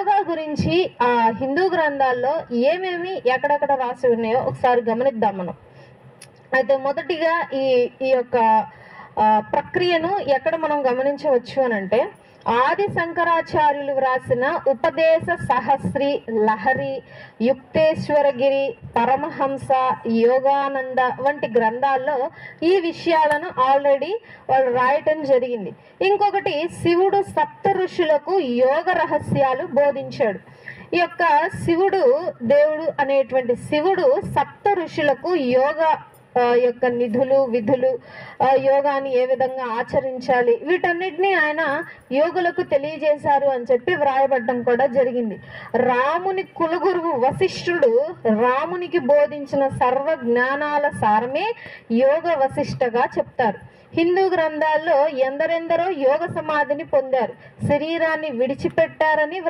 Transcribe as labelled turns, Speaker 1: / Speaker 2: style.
Speaker 1: యోగా గురించి హిందూ గ్రంథాల్లో ఏమేమి ఎక్కడెక్కడ రాసి ఉన్నాయో ఒకసారి గమనిద్దాం మనం. అయితే మొదటిగా ఈ ఈ యొక్క ప్రక్రియను ఎక్కడ మనం గమనించవచ్చు అని అంటే, ఆది శంకరాచార్యులు వ్రాసిన ఉపదేశ సహస్రి, లహరి, యుక్తేశ్వరగిరి, పరమహంస, యోగానంద వంటి గ్రంథాల్లో ఈ విషయాలను ఆల్రెడీ వాళ్ళు రాయటం జరిగింది. ఇంకొకటి, శివుడు సప్త ఋషులకు యోగ రహస్యాలు బోధించాడు. ఈ యొక్క శివుడు, దేవుడు అనేటువంటి శివుడు సప్త ఋషులకు యొక్క నిధులు, విధులు, యోగాన్ని ఏ విధంగా ఆచరించాలి, వీటన్నిటినీ ఆయన యోగులకు తెలియజేశారు అని చెప్పి వ్రాయబడ్డం కూడా జరిగింది. రాముని కులగురువు వశిష్ఠుడు రామునికి బోధించిన సర్వ జ్ఞానాల సారమే యోగ వశిష్ఠగా చెప్తారు. హిందూ గ్రంథాల్లో ఎందరెందరో యోగ సమాధిని పొందారు, శరీరాన్ని విడిచిపెట్టారని